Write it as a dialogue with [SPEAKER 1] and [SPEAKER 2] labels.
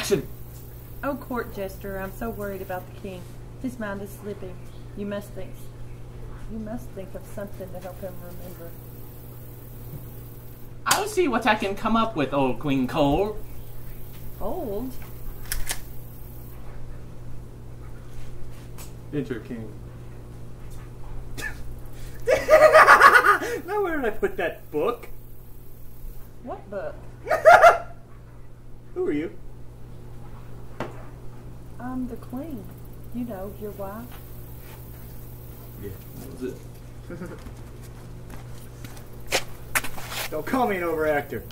[SPEAKER 1] Action!
[SPEAKER 2] Oh, court jester, I'm so worried about the king. His mind is slipping. You must think of something to help him remember.
[SPEAKER 1] I'll see what I can come up with, old Queen Cole.
[SPEAKER 2] Old?
[SPEAKER 3] Enter King. Now where did I put that book?
[SPEAKER 2] What book?
[SPEAKER 3] Who are you?
[SPEAKER 2] I'm the queen. You know, your wife.
[SPEAKER 3] Yeah, that was it. Don't call me an overactor.